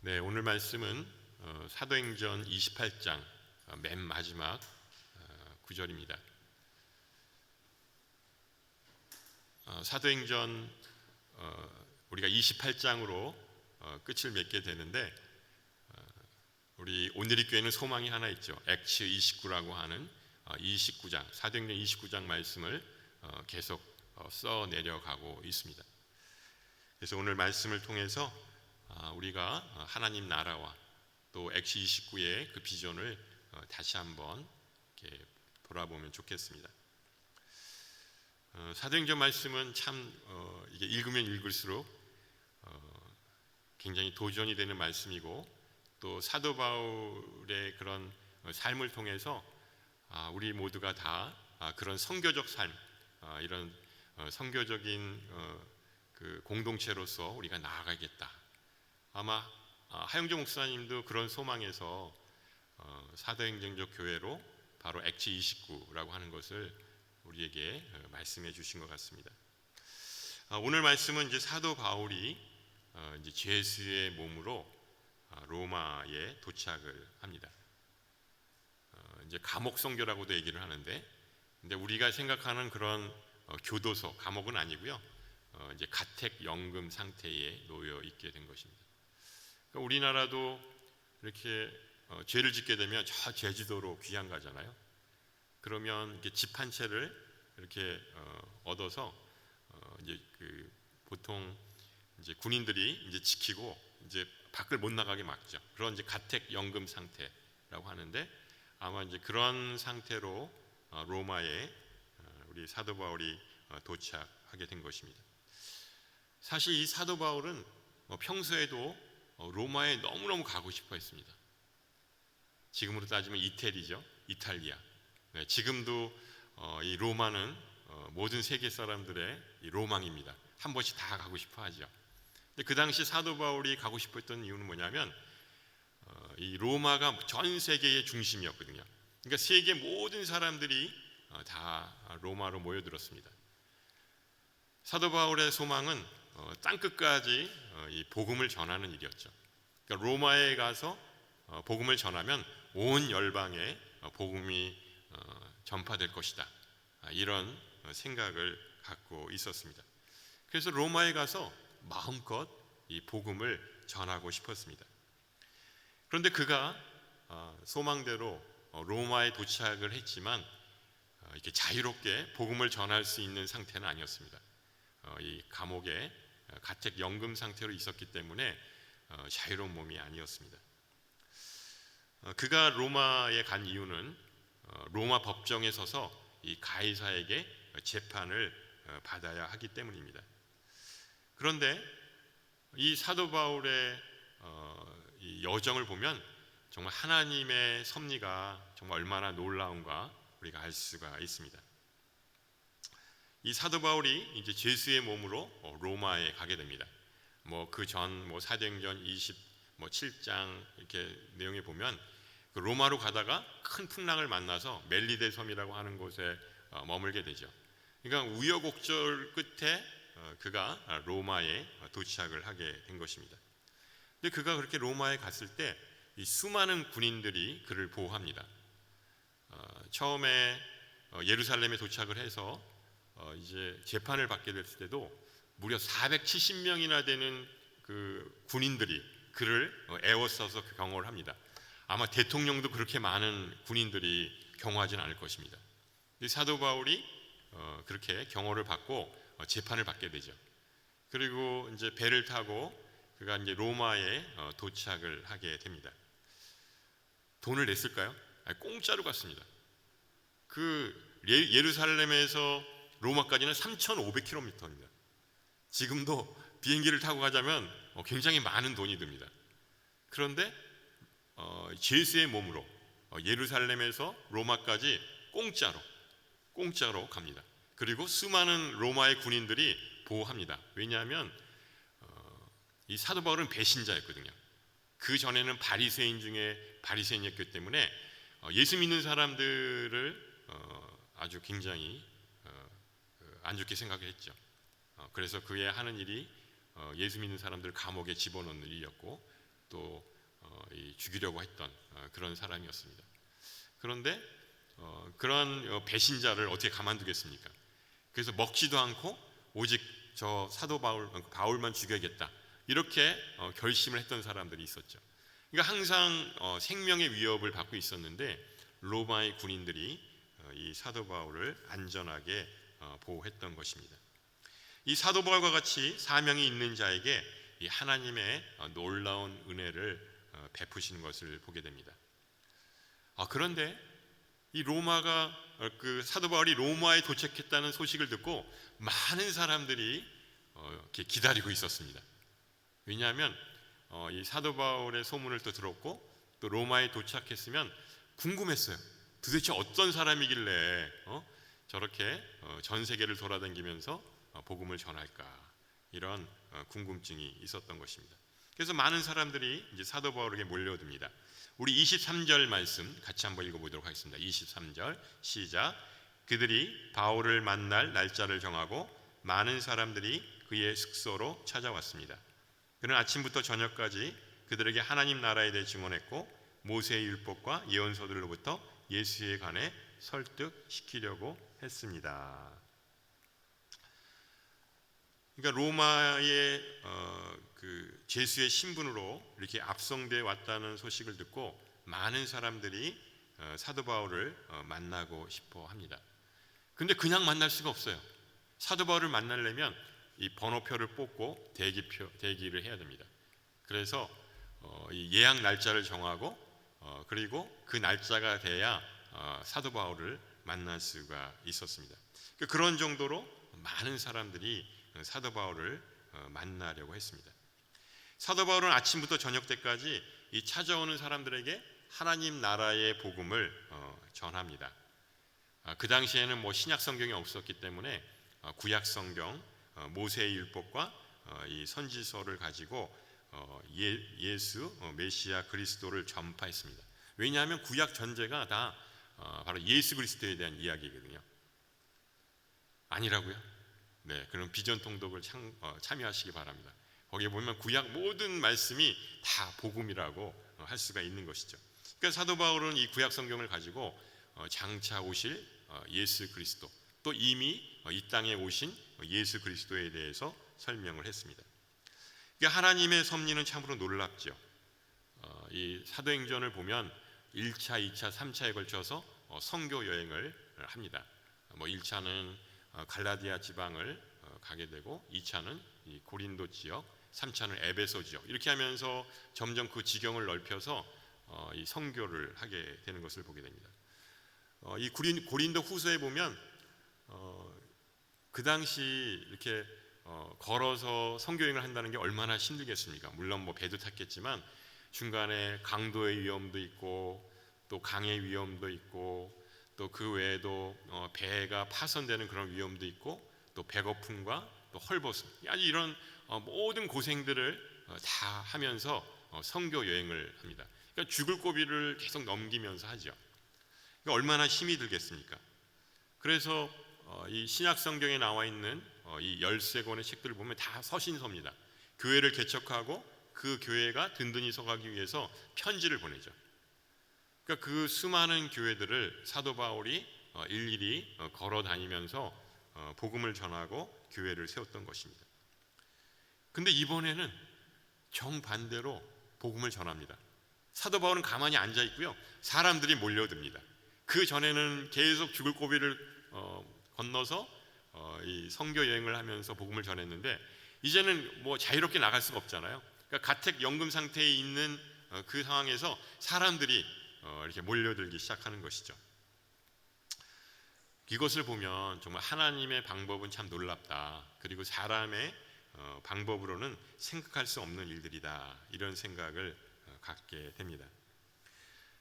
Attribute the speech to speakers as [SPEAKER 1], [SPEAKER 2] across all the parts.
[SPEAKER 1] 네, 오늘 말씀은 사도행전 28장 맨 마지막 구절입니다. 사도행전 우리가 28장으로 끝을 맺게 되는데 우리 오늘의 교회는 소망이 하나 있죠. 액츠 29라고 하는 29장, 사도행전 29장 말씀을 계속 써 내려가고 있습니다. 그래서 오늘 말씀을 통해서 우리가 하나님 나라와 또 액츠 29의 그 비전을 다시 한번 이렇게 돌아보면 좋겠습니다. 사도행전 말씀은 참 이게 읽으면 읽을수록 굉장히 도전이 되는 말씀이고, 또 사도 바울의 그런 삶을 통해서 우리 모두가 다 그런 선교적 삶, 이런 선교적인 그 공동체로서 우리가 나아가겠다. 아마 하영조 목사님도 그런 소망에서 사도행전적 교회로 바로 액츠 29라고 하는 것을 우리에게 말씀해 주신 것 같습니다. 오늘 말씀은 이제 사도 바울이 이제 제수의 몸으로 로마에 도착을 합니다. 이제 감옥 선교라고도 얘기를 하는데, 근데 우리가 생각하는 그런 교도소, 감옥은 아니고요. 이제 가택 연금 상태에 놓여 있게 된 것입니다. 그러니까 우리나라도 이렇게 죄를 짓게 되면 저 제주도로 귀향 가잖아요. 그러면 이렇게 집 한 채를 이렇게 얻어서 이제 그 보통 이제 군인들이 이제 지키고 이제 밖을 못 나가게 막죠. 그런 이제 가택 연금 상태라고 하는데, 아마 이제 그런 상태로 로마에 우리 사도 바울이 도착하게 된 것입니다. 사실 이 사도 바울은 평소에도 로마에 너무너무 가고 싶어 했습니다. 지금으로 따지면 이태리죠. 이탈리아. 네, 지금도 이 로마는 모든 세계 사람들의 이 로망입니다. 한 번씩 다 가고 싶어 하죠. 근데 그 당시 사도 바울이 가고 싶어 했던 이유는 뭐냐면 이 로마가 전 세계의 중심이었거든요. 그러니까 세계 모든 사람들이 다 로마로 모여들었습니다. 사도 바울의 소망은 땅끝까지 이 복음을 전하는 일이었죠. 그러니까 로마에 가서 복음을 전하면 온 열방에 복음이 전파될 것이다. 이런 생각을 갖고 있었습니다. 그래서 로마에 가서 마음껏 이 복음을 전하고 싶었습니다. 그런데 그가 소망대로 로마에 도착을 했지만 이렇게 자유롭게 복음을 전할 수 있는 상태는 아니었습니다. 이 감옥에 가택 연금 상태로 있었기 때문에 자유로운 몸이 아니었습니다. 그가 로마에 간 이유는 로마 법정에 서서 이 가이사에게 재판을 받아야 하기 때문입니다. 그런데 이 사도 바울의 이 여정을 보면 정말 하나님의 섭리가 정말 얼마나 놀라운가 우리가 알 수가 있습니다. 이 사도 바울이 이제 제수의 몸으로 로마에 가게 됩니다. 그 전 사도행전 27장 이렇게 내용에 보면 그 로마로 가다가 큰 풍랑을 만나서 멜리데 섬이라고 하는 곳에 머물게 되죠. 그러니까 우여곡절 끝에 그가 로마에 도착을 하게 된 것입니다. 근데 그가 그렇게 로마에 갔을 때 이 수많은 군인들이 그를 보호합니다. 처음에 예루살렘에 도착을 해서 이제 재판을 받게 됐을 때도 무려 470명이나 되는 그 군인들이 그를 애워싸서 경호를 합니다. 아마 대통령도 그렇게 많은 군인들이 경호하지는 않을 것입니다. 사도 바울이 그렇게 경호를 받고 재판을 받게 되죠. 그리고 이제 배를 타고 그가 이제 로마에 도착을 하게 됩니다. 돈을 냈을까요? 아니, 공짜로 갔습니다. 그 예루살렘에서 로마까지는 3,500km입니다. 지금도 비행기를 타고 가자면 굉장히 많은 돈이 듭니다. 그런데 제수의 몸으로 예루살렘에서 로마까지 공짜로 갑니다. 그리고 수많은 로마의 군인들이 보호합니다. 왜냐하면 이 사도 바울은 배신자였거든요. 그 전에는 바리새인 중에 바리새인이었기 때문에 예수 믿는 사람들을 아주 굉장히 안 좋게 생각을 했죠. 그래서 그의 하는 일이 예수 믿는 사람들을 감옥에 집어넣는 일이었고, 또 죽이려고 했던 그런 사람이었습니다. 그런데 그런 배신자를 어떻게 가만두겠습니까? 그래서 먹지도 않고 오직 저 사도 바울만 죽여야겠다, 이렇게 결심을 했던 사람들이 있었죠. 그러니까 항상 생명의 위협을 받고 있었는데 로마의 군인들이 이 사도 바울을 안전하게 보호했던 것입니다. 이 사도 바울과 같이 사명이 있는 자에게 이 하나님의 놀라운 은혜를 베푸시는 것을 보게 됩니다. 그런데 이 로마가 그 사도 바울이 로마에 도착했다는 소식을 듣고 많은 사람들이 이렇게 기다리고 있었습니다. 왜냐하면 이 사도 바울의 소문을 또 들었고 또 로마에 도착했으면 궁금했어요. 도대체 어떤 사람이길래 저렇게 전 세계를 돌아다니면서 복음을 전할까, 이런 궁금증이 있었던 것입니다. 그래서 많은 사람들이 이제 사도 바울에게 몰려듭니다. 우리 23절 말씀 같이 한번 읽어보도록 하겠습니다. 23절 시작. 그들이 바울을 만날 날짜를 정하고 많은 사람들이 그의 숙소로 찾아왔습니다. 그는 아침부터 저녁까지 그들에게 하나님 나라에 대해 증언했고 모세의 율법과 예언서들로부터 예수에 관해 설득시키려고 했습니다. 그러니까 로마의 그 제수의 신분으로 이렇게 압송돼 왔다는 소식을 듣고 많은 사람들이 사도 바울을 만나고 싶어 합니다. 근데 그냥 만날 수가 없어요. 사도 바울을 만나려면 이 번호표를 뽑고 대기를 해야 됩니다. 그래서 이 예약 날짜를 정하고 그리고 그 날짜가 돼야 사도 바울을 만날 수가 있었습니다. 그런 정도로 많은 사람들이 사도 바울을 만나려고 했습니다. 사도 바울은 아침부터 저녁 때까지 이 찾아오는 사람들에게 하나님 나라의 복음을 전합니다. 그 당시에는 뭐 신약 성경이 없었기 때문에 구약 성경, 모세의 율법과 이 선지서를 가지고 예수 메시아 그리스도를 전파했습니다. 왜냐하면 구약 전체가 다 바로 예수 그리스도에 대한 이야기거든요. 아니라고요? 네, 그럼 비전 통독을 참여하시기 바랍니다. 거기에 보면 구약 모든 말씀이 다 복음이라고 할 수가 있는 것이죠. 그러니까 사도 바울은 이 구약 성경을 가지고 장차 오실 예수 그리스도, 또 이미 이 땅에 오신 예수 그리스도에 대해서 설명을 했습니다. 그러니까 하나님의 섭리는 참으로 놀랍죠. 이 사도행전을 보면 1차, 2차, 3차에 걸쳐서 선교 여행을 합니다. 1차는 갈라디아 지방을 가게 되고 2차는 이 고린도 지역, 3차는 에베소 지역, 이렇게 하면서 점점 그 지경을 넓혀서 이 선교를 하게 되는 것을 보게 됩니다. 이 고린도 후서에 보면 그 당시 이렇게 걸어서 선교 여행을 한다는 게 얼마나 힘들겠습니까? 물론 뭐 배도 탔겠지만 중간에 강도의 위험도 있고 또 강의 위험도 있고 또 그 외에도 배가 파손되는 그런 위험도 있고 또 배고픔과 또 헐벗음, 아주 이런 모든 고생들을 다 하면서 선교 여행을 합니다. 그러니까 죽을 고비를 계속 넘기면서 하죠. 그러니까 얼마나 힘이 들겠습니까? 그래서 이 신약 성경에 나와 있는 이 13권의 책들을 보면 다 서신서입니다. 교회를 개척하고 그 교회가 든든히 서가기 위해서 편지를 보내죠. 그러니까 그 수많은 교회들을 사도 바울이 일일이 걸어 다니면서 복음을 전하고 교회를 세웠던 것입니다. 근데 이번에는 정반대로 복음을 전합니다. 사도 바울은 가만히 앉아 있고요, 사람들이 몰려듭니다. 그 전에는 계속 죽을 고비를 건너서 이 선교 여행을 하면서 복음을 전했는데 이제는 뭐 자유롭게 나갈 수가 없잖아요. 그러니까 가택 연금 상태에 있는 그 상황에서 사람들이 이렇게 몰려들기 시작하는 것이죠. 이것을 보면 정말 하나님의 방법은 참 놀랍다, 그리고 사람의 방법으로는 생각할 수 없는 일들이다, 이런 생각을 갖게 됩니다.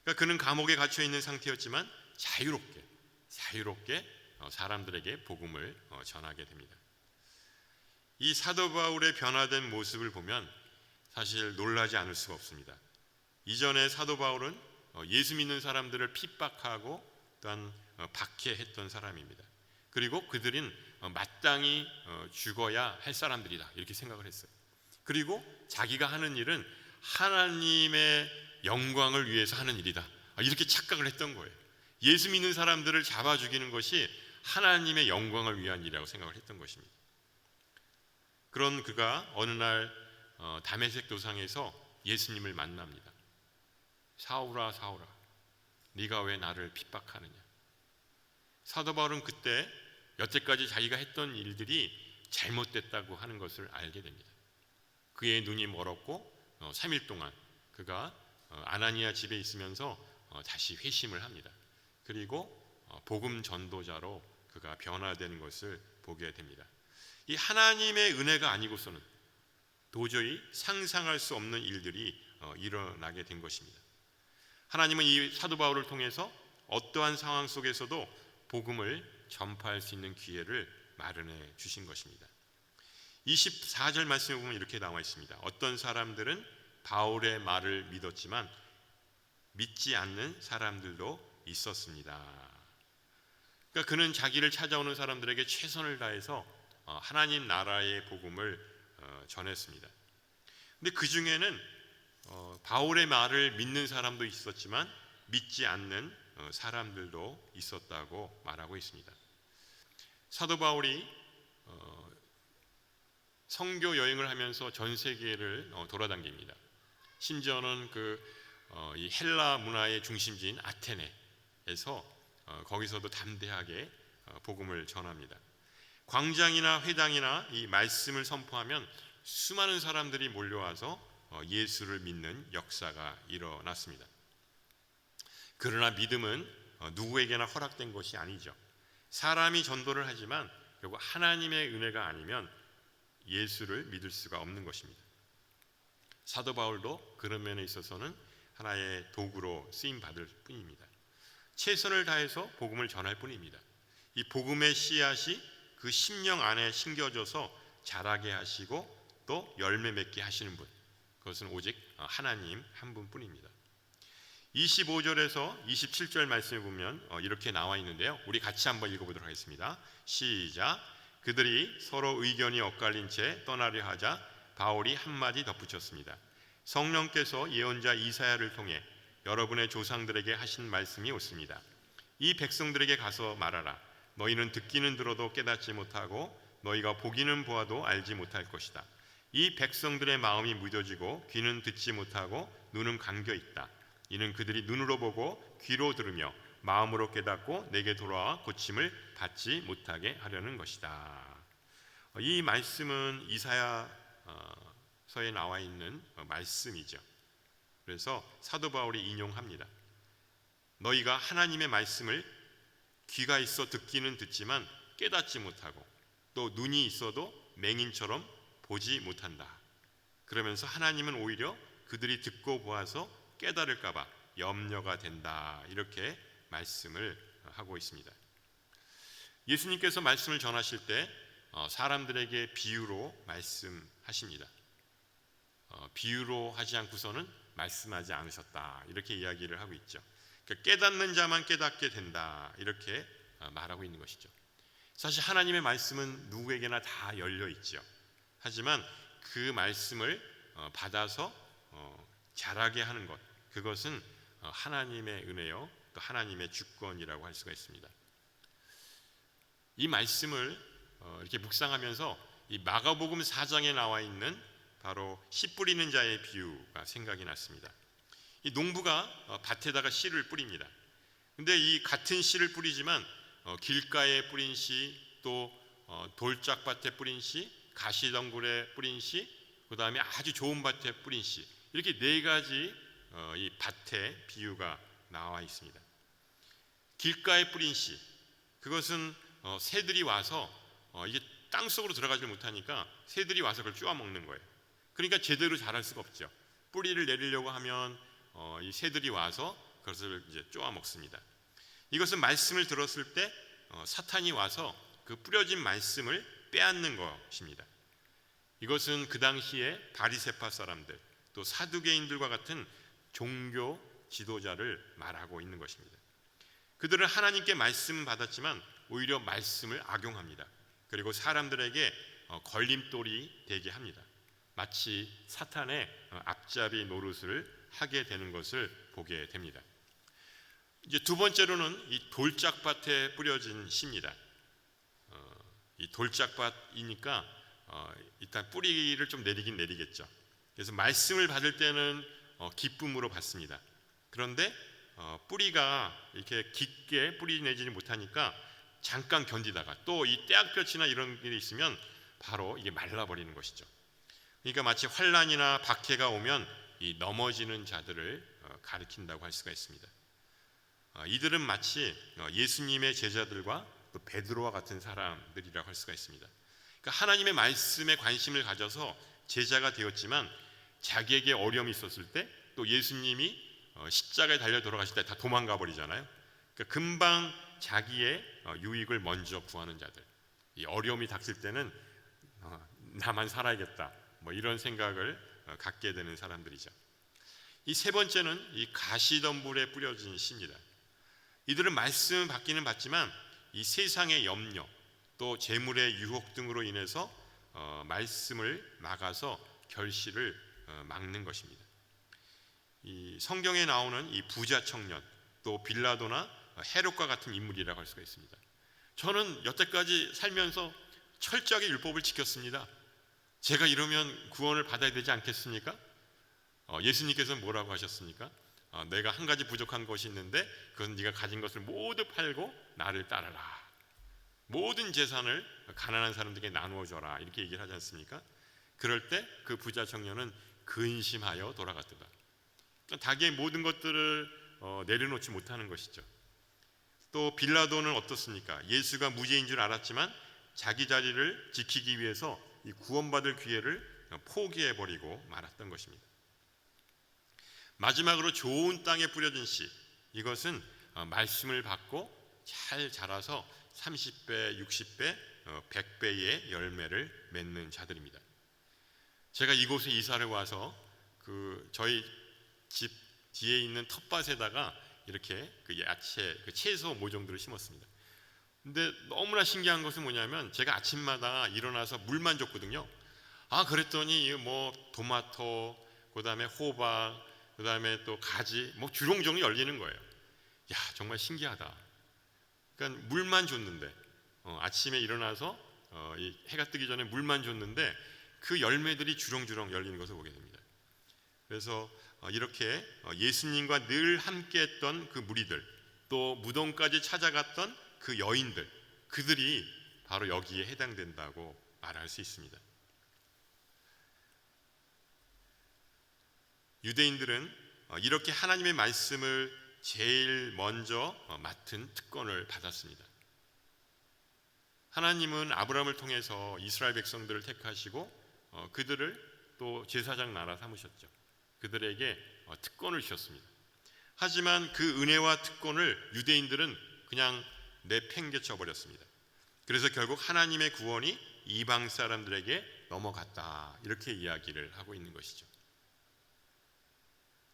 [SPEAKER 1] 그러니까 그는 감옥에 갇혀 있는 상태였지만 자유롭게 사람들에게 복음을 전하게 됩니다. 이 사도 바울의 변화된 모습을 보면 사실 놀라지 않을 수가 없습니다. 이전에 사도 바울은 예수 믿는 사람들을 핍박하고 또한 박해했던 사람입니다. 그리고 그들은 마땅히 죽어야 할 사람들이다, 이렇게 생각을 했어요. 그리고 자기가 하는 일은 하나님의 영광을 위해서 하는 일이다, 이렇게 착각을 했던 거예요. 예수 믿는 사람들을 잡아 죽이는 것이 하나님의 영광을 위한 일이라고 생각을 했던 것입니다. 그런 그가 어느 날 다메섹 도상에서 예수님을 만납니다. 사울아 사울아, 네가 왜 나를 핍박하느냐. 사도 바울은 그때 여태까지 자기가 했던 일들이 잘못됐다고 하는 것을 알게 됩니다. 그의 눈이 멀었고 3일 동안 그가 아나니아 집에 있으면서 다시 회심을 합니다. 그리고 복음 전도자로 그가 변화되는 것을 보게 됩니다. 이 하나님의 은혜가 아니고서는 도저히 상상할 수 없는 일들이 일어나게 된 것입니다. 하나님은 이 사도 바울을 통해서 어떠한 상황 속에서도 복음을 전파할 수 있는 기회를 마련해 주신 것입니다. 24절 말씀에 보면 이렇게 나와 있습니다. 어떤 사람들은 바울의 말을 믿었지만 믿지 않는 사람들도 있었습니다. 그러니까 그는 자기를 찾아오는 사람들에게 최선을 다해서 하나님 나라의 복음을 전했습니다. 근데 그 중에는 바울의 말을 믿는 사람도 있었지만 믿지 않는 사람들도 있었다고 말하고 있습니다. 사도 바울이 선교 여행을 하면서 전 세계를 돌아다닙니다. 심지어는 이 헬라 문화의 중심지인 아테네에서 거기서도 담대하게 복음을 전합니다. 광장이나 회당이나 이 말씀을 선포하면 수많은 사람들이 몰려와서 예수를 믿는 역사가 일어났습니다. 그러나 믿음은 누구에게나 허락된 것이 아니죠. 사람이 전도를 하지만 결국 하나님의 은혜가 아니면 예수를 믿을 수가 없는 것입니다. 사도 바울도 그런 면에 있어서는 하나의 도구로 쓰임 받을 뿐입니다. 최선을 다해서 복음을 전할 뿐입니다. 이 복음의 씨앗이 그 심령 안에 심겨져서 자라게 하시고 또 열매 맺게 하시는 분, 그것은 오직 하나님 한 분뿐입니다. 25절에서 27절 말씀을 보면 이렇게 나와 있는데요, 우리 같이 한번 읽어보도록 하겠습니다. 시작. 그들이 서로 의견이 엇갈린 채 떠나려 하자 바울이 한마디 덧붙였습니다. 성령께서 예언자 이사야를 통해 여러분의 조상들에게 하신 말씀이 옳습니다. 이 백성들에게 가서 말하라. 너희는 듣기는 들어도 깨닫지 못하고 너희가 보기는 보아도 알지 못할 것이다. 이 백성들의 마음이 무뎌지고 귀는 듣지 못하고 눈은 감겨 있다. 이는 그들이 눈으로 보고 귀로 들으며 마음으로 깨닫고 내게 돌아와 고침을 받지 못하게 하려는 것이다. 이 말씀은 이사야서에 나와 있는 말씀이죠. 그래서 사도 바울이 인용합니다. 너희가 하나님의 말씀을 귀가 있어 듣기는 듣지만 깨닫지 못하고 또 눈이 있어도 맹인처럼 보지 못한다. 그러면서 하나님은 오히려 그들이 듣고 보아서 깨달을까 봐 염려가 된다. 이렇게 말씀을 하고 있습니다. 예수님께서 말씀을 전하실 때 사람들에게 비유로 말씀하십니다. 비유로 하지 않고서는 말씀하지 않으셨다. 이렇게 이야기를 하고 있죠. 그러니까 깨닫는 자만 깨닫게 된다. 이렇게 말하고 있는 것이죠. 사실 하나님의 말씀은 누구에게나 다 열려 있죠. 하지만 그 말씀을 받아서 자라게 하는 것, 그것은 하나님의 은혜요, 또 하나님의 주권이라고 할 수가 있습니다. 이 말씀을 이렇게 묵상하면서 이 마가복음 4장에 나와 있는 바로 씨 뿌리는 자의 비유가 생각이 났습니다. 이 농부가 밭에다가 씨를 뿌립니다. 근데 이 같은 씨를 뿌리지만 길가에 뿌린 씨, 또 돌짝밭에 뿌린 씨, 가시덩굴에 뿌린 씨, 그 다음에 아주 좋은 밭에 뿌린 씨, 이렇게 네 가지 이 밭의 비유가 나와 있습니다. 길가에 뿌린 씨, 그것은 새들이 와서 이게 땅속으로 들어가지 못하니까 새들이 와서 그걸 쪼아 먹는 거예요. 그러니까 제대로 자랄 수가 없죠. 뿌리를 내리려고 하면 이 새들이 와서 그것을 이제 쪼아 먹습니다. 이것은 말씀을 들었을 때 사탄이 와서 그 뿌려진 말씀을 빼앗는 것입니다. 이것은 그 당시에 바리새파 사람들, 또 사두개인들과 같은 종교 지도자를 말하고 있는 것입니다. 그들은 하나님께 말씀 받았지만 오히려 말씀을 악용합니다. 그리고 사람들에게 걸림돌이 되게 합니다. 마치 사탄의 앞잡이 노릇을 하게 되는 것을 보게 됩니다. 이제 두 번째로는 이 돌짝밭에 뿌려진 씨입니다. 이 돌짝밭이니까 일단 뿌리를 좀 내리긴 내리겠죠. 그래서 말씀을 받을 때는 기쁨으로 받습니다. 그런데 뿌리가 이렇게 깊게 뿌리 내지는 못하니까 잠깐 견디다가 또 이 떼약볕이나 이런 일이 있으면 바로 이게 말라버리는 것이죠. 그러니까 마치 환난이나 박해가 오면 이 넘어지는 자들을 가리킨다고 할 수가 있습니다. 이들은 마치 예수님의 제자들과 또 베드로와 같은 사람들이라고 할 수가 있습니다. 그러니까 하나님의 말씀에 관심을 가져서 제자가 되었지만 자기에게 어려움이 있었을 때 또 예수님이 십자가에 달려 돌아가실 때 다 도망가 버리잖아요. 그러니까 금방 자기의 유익을 먼저 구하는 자들, 이 어려움이 닥칠 때는 나만 살아야겠다 뭐 이런 생각을 갖게 되는 사람들이죠. 이 세 번째는 이 가시덤불에 뿌려진 씨입니다. 이들은 말씀을 받기는 받지만 이 세상의 염려 또 재물의 유혹 등으로 인해서 말씀을 막아서 결실을 막는 것입니다. 이 성경에 나오는 이 부자 청년 또 빌라도나 헤롯과 같은 인물이라고 할 수가 있습니다. 저는 여태까지 살면서 철저하게 율법을 지켰습니다. 제가 이러면 구원을 받아야 되지 않겠습니까? 예수님께서는 뭐라고 하셨습니까? 내가 한 가지 부족한 것이 있는데 그건 네가 가진 것을 모두 팔고 나를 따르라. 모든 재산을 가난한 사람들에게 나누어 줘라. 이렇게 얘기를 하지 않습니까? 그럴 때 그 부자 청년은 근심하여 돌아갔더라. 자기의 모든 것들을 내려놓지 못하는 것이죠. 또 빌라도는 어떻습니까? 예수가 무죄인 줄 알았지만 자기 자리를 지키기 위해서 이 구원받을 기회를 포기해버리고 말았던 것입니다. 마지막으로 좋은 땅에 뿌려진 씨, 이것은 말씀을 받고 잘 자라서 30배, 60배, 100배의 열매를 맺는 자들입니다. 제가 이곳에 이사를 와서 저희 집 뒤에 있는 텃밭에다가 이렇게 그 야채, 그 채소 모종들을 심었습니다. 근데 너무나 신기한 것은 뭐냐면 제가 아침마다 일어나서 물만 줬거든요. 그랬더니 뭐 토마토, 그다음에 호박, 그다음에 또 가지, 뭐 주렁주렁 열리는 거예요. 야, 정말 신기하다. 그러니까 물만 줬는데 아침에 일어나서 이 해가 뜨기 전에 물만 줬는데 그 열매들이 주렁주렁 열리는 것을 보게 됩니다. 그래서 이렇게 예수님과 늘 함께했던 그 무리들, 또 무덤까지 찾아갔던 그 여인들, 그들이 바로 여기에 해당된다고 말할 수 있습니다. 유대인들은 이렇게 하나님의 말씀을 제일 먼저 맡은 특권을 받았습니다. 하나님은 아브라함을 통해서 이스라엘 백성들을 택하시고 그들을 또 제사장 나라 삼으셨죠. 그들에게 특권을 주셨습니다. 하지만 그 은혜와 특권을 유대인들은 그냥 내팽개쳐 버렸습니다. 그래서 결국 하나님의 구원이 이방 사람들에게 넘어갔다, 이렇게 이야기를 하고 있는 것이죠.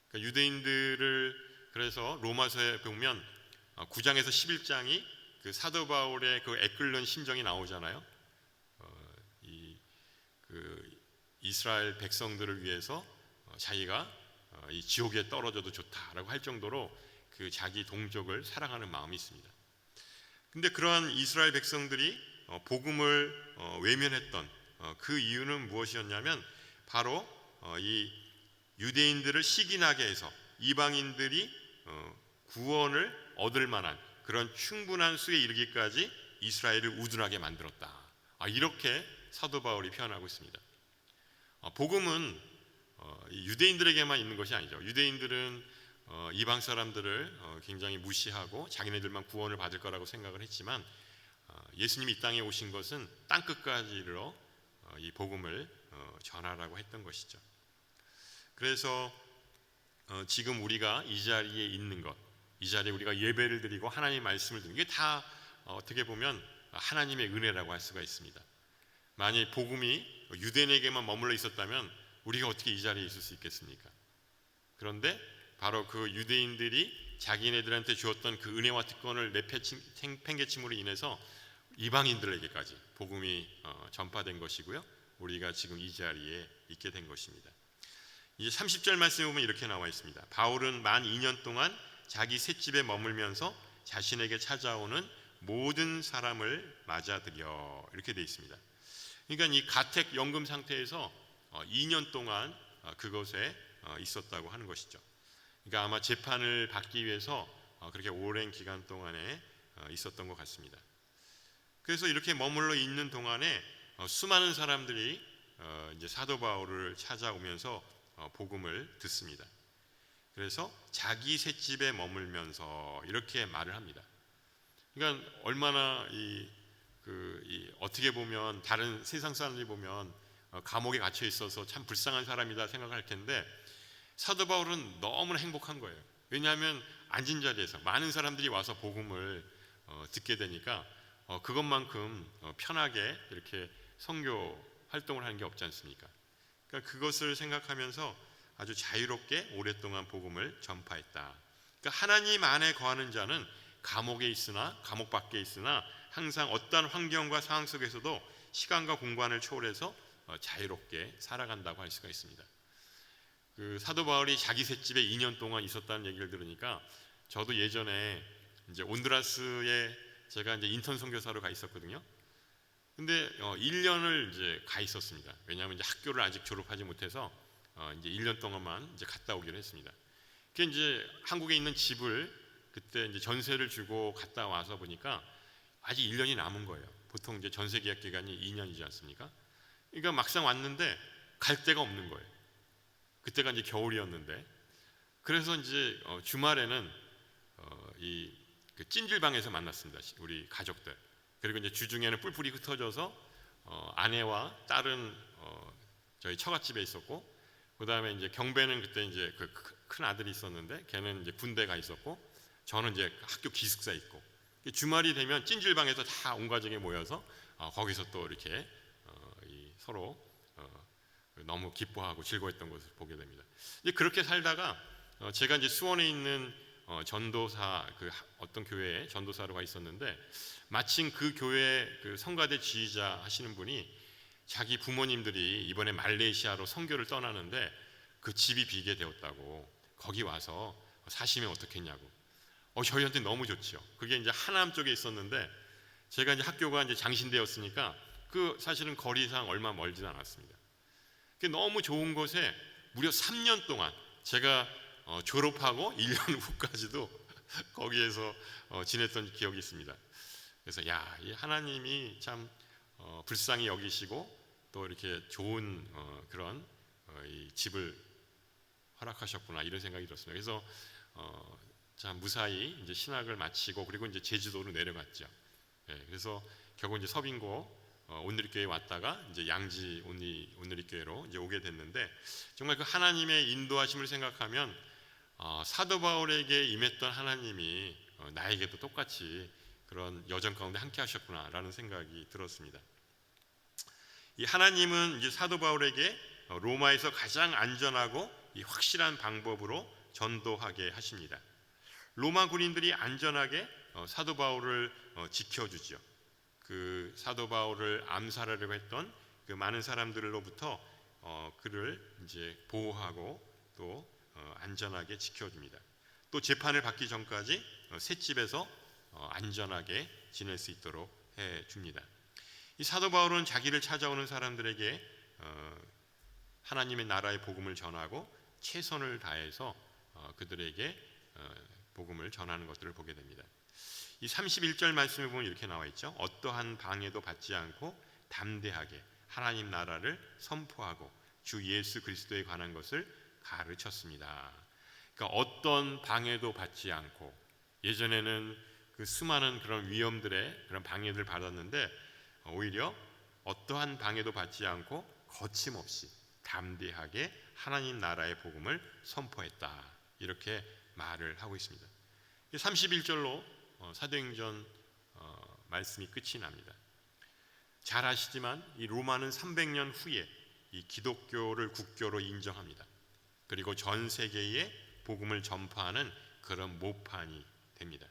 [SPEAKER 1] 그러니까 유대인들을 그래서 로마서에 보면 9장에서 11장이 그 사도 바울의 그 애끓는 심정이 나오잖아요. 이스라엘 백성들을 위해서 자기가 이 지옥에 떨어져도 좋다라고 할 정도로 그 자기 동족을 사랑하는 마음이 있습니다. 근데 그러한 이스라엘 백성들이 복음을 외면했던 그 이유는 무엇이었냐면 바로 이 유대인들을 시기나게 해서 이방인들이 구원을 얻을 만한 그런 충분한 수에 이르기까지 이스라엘을 우둔하게 만들었다. 이렇게 사도 바울이 표현하고 있습니다. 복음은 유대인들에게만 있는 것이 아니죠. 유대인들은 이방 사람들을 굉장히 무시하고 자기네들만 구원을 받을 거라고 생각을 했지만 예수님이 이 땅에 오신 것은 땅끝까지 이르러 이 복음을 전하라고 했던 것이죠. 그래서 지금 우리가 이 자리에 있는 것, 이 자리에 우리가 예배를 드리고 하나님의 말씀을 듣는 게 다 어떻게 보면 하나님의 은혜라고 할 수가 있습니다. 만약 복음이 유대인에게만 머물러 있었다면 우리가 어떻게 이 자리에 있을 수 있겠습니까? 그런데 바로 그 유대인들이 자기네들한테 주었던 그 은혜와 특권을 내팽개침으로 인해서 이방인들에게까지 복음이 전파된 것이고요. 우리가 지금 이 자리에 있게 된 것입니다. 이제 30절 말씀에 보면 이렇게 나와 있습니다. 바울은 만 2년 동안 자기 셋집에 머물면서 자신에게 찾아오는 모든 사람을 맞아들여, 이렇게 되어 있습니다. 그러니까 이 가택 연금 상태에서 2년 동안 그곳에 있었다고 하는 것이죠. 그러니까 아마 재판을 받기 위해서 그렇게 오랜 기간 동안에 있었던 것 같습니다. 그래서 이렇게 머물러 있는 동안에 수많은 사람들이 이제 사도 바울을 찾아오면서 복음을 듣습니다. 그래서 자기 셋집에 머물면서 이렇게 말을 합니다. 그러니까 얼마나 어떻게 보면 다른 세상 사람들이 보면 감옥에 갇혀 있어서 참 불쌍한 사람이다 생각할 텐데, 사도 바울은 너무나 행복한 거예요. 왜냐하면 앉은 자리에서 많은 사람들이 와서 복음을 듣게 되니까 그것만큼 편하게 이렇게 선교 활동을 하는 게 없지 않습니까? 그러니까 그것을 생각하면서 아주 자유롭게 오랫동안 복음을 전파했다. 그러니까 하나님 안에 거하는 자는 감옥에 있으나, 감옥 밖에 있으나 항상 어떠한 환경과 상황 속에서도 시간과 공간을 초월해서 자유롭게 살아간다고 할 수가 있습니다. 그 사도 바울이 자기 셋집에 2년 동안 있었다는 얘기를 들으니까 저도 예전에 이제 온두라스에 제가 이제 인턴 선교사로 가 있었거든요. 근데 1년을 이제 가 있었습니다. 왜냐하면 이제 학교를 아직 졸업하지 못해서 이제 1년 동안만 이제 갔다 오기로 했습니다. 그 이제 한국에 있는 집을 그때 이제 전세를 주고 갔다 와서 보니까 아직 1년이 남은 거예요. 보통 이제 전세 계약 기간이 2년이지 않습니까? 그러니까 막상 왔는데 갈 데가 없는 거예요. 그때가 이제 겨울이었는데, 그래서 이제 주말에는 그 찜질방에서 만났습니다. 우리 가족들. 그리고 이제 주중에는 뿔뿔이 흩어져서 아내와 딸은 저희 처갓집에 있었고, 그 다음에 이제 경배는 그때 이제 그 큰 아들이 있었는데 걔는 이제 군대 가 있었고, 저는 이제 학교 기숙사에 있고, 주말이 되면 찜질방에서 다 온 가족이 모여서 거기서 또 이렇게 서로 너무 기뻐하고 즐거웠던 것을 보게 됩니다. 이제 그렇게 살다가 제가 이제 수원에 있는 전도사, 그 어떤 교회에 전도사로 가 있었는데, 마침 그 교회 그 성가대 지휘자 하시는 분이 자기 부모님들이 이번에 말레이시아로 선교를 떠나는데 그 집이 비게 되었다고, 거기 와서 사시면 어떻겠냐고. 저희한테 너무 좋죠. 그게 이제 하남 쪽에 있었는데, 제가 이제 학교가 이제 장신대였으니까 그 사실은 거리상 얼마 멀지는 않았습니다. 너무 좋은 곳에 무려 3년 동안 제가 졸업하고 1년 후까지도 거기에서 지냈던 기억이 있습니다. 그래서 이 하나님이 참 불쌍히 여기시고 또 이렇게 좋은 그런 이 집을 허락하셨구나, 이런 생각이 들었습니다. 그래서 참 무사히 이제 신학을 마치고 그리고 이제 제주도로 내려갔죠. 그래서 결국 이제 서빙고 온누리교회에 왔다가 이제 양지 온누리교회로 이제 오게 됐는데, 정말 그 하나님의 인도하심을 생각하면 사도 바울에게 임했던 하나님이 나에게도 똑같이 그런 여정 가운데 함께 하셨구나라는 생각이 들었습니다. 이 하나님은 이제 사도 바울에게 로마에서 가장 안전하고 이 확실한 방법으로 전도하게 하십니다. 로마 군인들이 안전하게 사도 바울을 지켜주죠. 그 사도 바울을 암살하려고 했던 그 많은 사람들로부터 그를 이제 보호하고 또 안전하게 지켜줍니다. 또 재판을 받기 전까지 셋집에서 안전하게 지낼 수 있도록 해줍니다. 이 사도 바울은 자기를 찾아오는 사람들에게 하나님의 나라의 복음을 전하고 최선을 다해서 그들에게 복음을 전하는 것들을 보게 됩니다. 이 31절 말씀에 보면 이렇게 나와 있죠. 어떠한 방해도 받지 않고 담대하게 하나님 나라를 선포하고 주 예수 그리스도에 관한 것을 가르쳤습니다. 그러니까 어떤 방해도 받지 않고, 예전에는 그 수많은 그런 위험들의 그런 방해를 받았는데 오히려 어떠한 방해도 받지 않고 거침없이 담대하게 하나님 나라의 복음을 선포했다, 이렇게 말을 하고 있습니다. 31절로 사도행전 말씀이 끝이 납니다. 잘 아시지만 이 로마는 300년 후에 이 기독교를 국교로 인정합니다. 그리고 전 세계에 복음을 전파하는 그런 모판이 됩니다.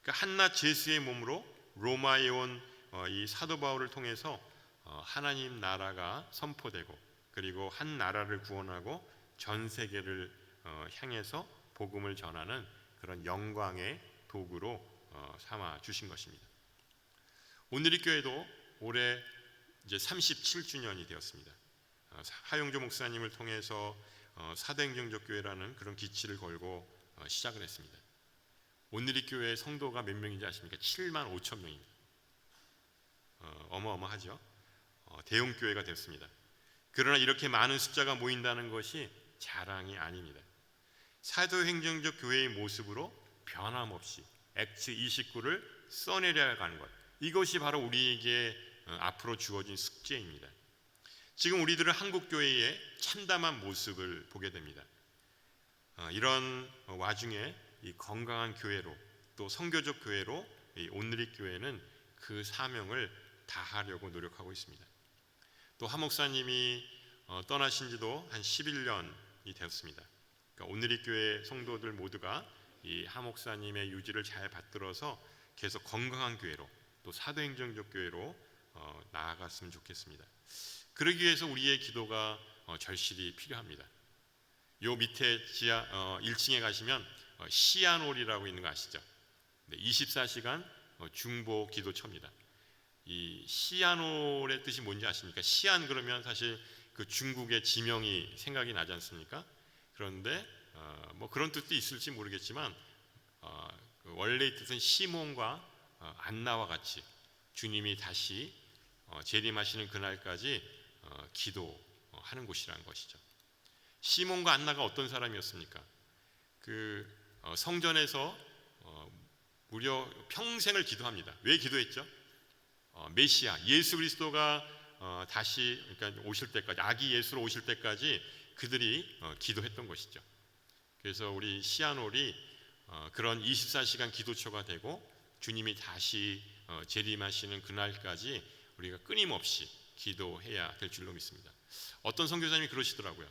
[SPEAKER 1] 그러니까 한낱 제수의 몸으로 로마에 온 이 사도 바울을 통해서 하나님 나라가 선포되고 그리고 한 나라를 구원하고 전 세계를 향해서 복음을 전하는 그런 영광의 도구로 삼아 주신 것입니다. 오늘의 교회도 올해 이제 37주년이 되었습니다. 하용조 목사님을 통해서 사도행정적 교회라는 그런 기치를 걸고 시작을 했습니다. 오늘의 교회 성도가 몇 명인지 아십니까? 7만 5천 명입니다. 어마어마하죠. 대형 교회가 되었습니다. 그러나 이렇게 많은 숫자가 모인다는 것이 자랑이 아닙니다. 사도행정적 교회의 모습으로 변함없이 액트 29를 써내려가는 것, 이것이 바로 우리에게 앞으로 주어진 숙제입니다. 지금 우리들은 한국교회의 참담한 모습을 보게 됩니다. 이런 와중에 이 건강한 교회로 또 선교적 교회로 이 오늘의 교회는 그 사명을 다하려고 노력하고 있습니다. 또 하 목사님이 떠나신 지도 한 11년이 되었습니다. 그러니까 오늘의 교회 성도들 모두가 이 하 목사님의 유지를 잘 받들어서 계속 건강한 교회로 또 사도행정적 교회로 나아갔으면 좋겠습니다. 그러기 위해서 우리의 기도가 절실히 필요합니다. 요 밑에 지하 1층에 가시면 시안홀이라고 있는 거 아시죠? 24시간 중보 기도처입니다. 이 시안홀의 뜻이 뭔지 아십니까? 시안 그러면 사실 그 중국의 지명이 생각이 나지 않습니까? 그런데 뭐 그런 뜻도 있을지 모르겠지만 원래의 뜻은 시몬과 안나와 같이 주님이 다시 재림하시는 그날까지 기도하는 곳이라는 것이죠. 시몬과 안나가 어떤 사람이었습니까? 그 성전에서 무려 평생을 기도합니다. 왜 기도했죠? 메시아 예수 그리스도가 다시 그러니까 오실 때까지 아기 예수로 오실 때까지 그들이 기도했던 것이죠. 그래서 우리 시안홀이 그런 24시간 기도처가 되고 주님이 다시 재림하시는 그날까지 우리가 끊임없이 기도해야 될 줄로 믿습니다. 어떤 선교사님이 그러시더라고요.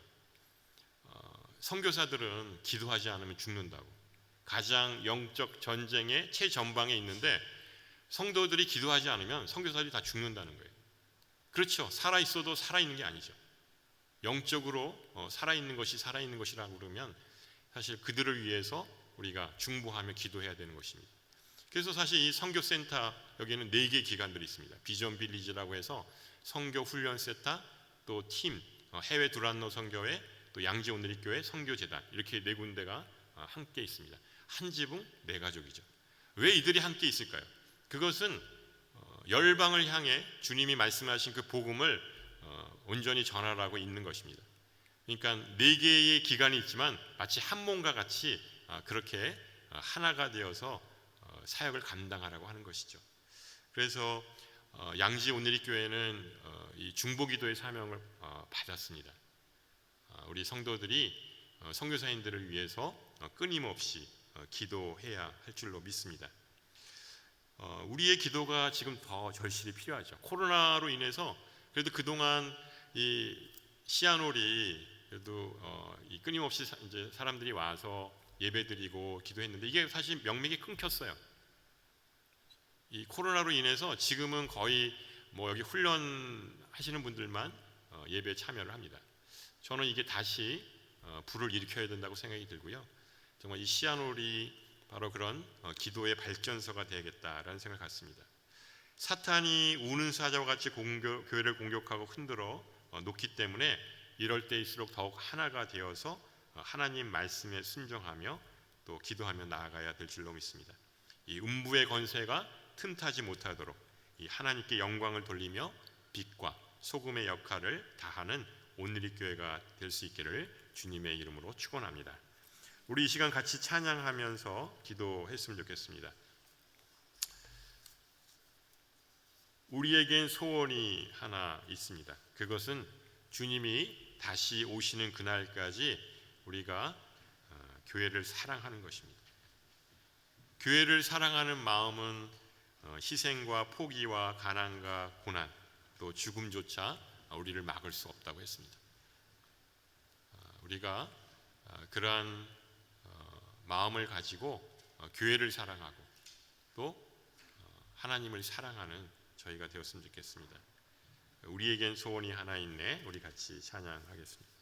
[SPEAKER 1] 선교사들은 기도하지 않으면 죽는다고. 가장 영적 전쟁의 최전방에 있는데 성도들이 기도하지 않으면 선교사들이 다 죽는다는 거예요. 그렇죠. 살아있어도 살아있는 게 아니죠. 영적으로 살아있는 것이 살아있는 것이라고 그러면 사실 그들을 위해서 우리가 중보하며 기도해야 되는 것입니다. 그래서 사실 이 선교센터 여기에는 4개 기관들이 있습니다. 비전 빌리지라고 해서 선교 훈련 센터, 또 팀, 해외 두란노 선교회, 또 양지 오늘의 교회 선교재단, 이렇게 4군데가 함께 있습니다. 한 지붕 4가족이죠. 왜 이들이 함께 있을까요? 그것은 열방을 향해 주님이 말씀하신 그 복음을 온전히 전하라고 있는 것입니다. 그러니까 4개의 기관이 있지만 마치 한 몸과 같이 그렇게 하나가 되어서 사역을 감당하라고 하는 것이죠. 그래서 양지 오늘의 교회는 이 중보기도의 사명을 받았습니다. 우리 성도들이 선교사님들을 위해서 끊임없이 기도해야 할 줄로 믿습니다. 우리의 기도가 지금 더 절실히 필요하죠. 코로나로 인해서 그래도 그동안 이 시안홀이 그래도 이 끊임없이 이제 사람들이 와서 예배드리고 기도했는데 이게 사실 명맥이 끊겼어요. 이 코로나로 인해서 지금은 거의 뭐 여기 훈련하시는 분들만 예배에 참여를 합니다. 저는 이게 다시 불을 일으켜야 된다고 생각이 들고요. 정말 이 시안홀이 바로 그런 기도의 발전소가 되겠다라는 생각을 갖습니다. 사탄이 우는 사자와 같이 교회를 공격하고 흔들어 놓기 때문에 이럴 때일수록 더욱 하나가 되어서 하나님 말씀에 순종하며 또 기도하며 나아가야 될 줄로 믿습니다. 이 음부의 권세가 틈타지 못하도록 이 하나님께 영광을 돌리며 빛과 소금의 역할을 다하는 오늘의 교회가 될 수 있기를 주님의 이름으로 축원합니다. 우리 이 시간 같이 찬양하면서 기도했으면 좋겠습니다. 우리에겐 소원이 하나 있습니다. 그것은 주님이 다시 오시는 그날까지 우리가 교회를 사랑하는 것입니다. 교회를 사랑하는 마음은 희생과 포기와 가난과 고난 또 죽음조차 우리를 막을 수 없다고 했습니다. 우리가 그러한 마음을 가지고 교회를 사랑하고 또 하나님을 사랑하는 저희가 되었으면 좋겠습니다. 우리에겐 소원이 하나 있네. 우리 같이 찬양하겠습니다.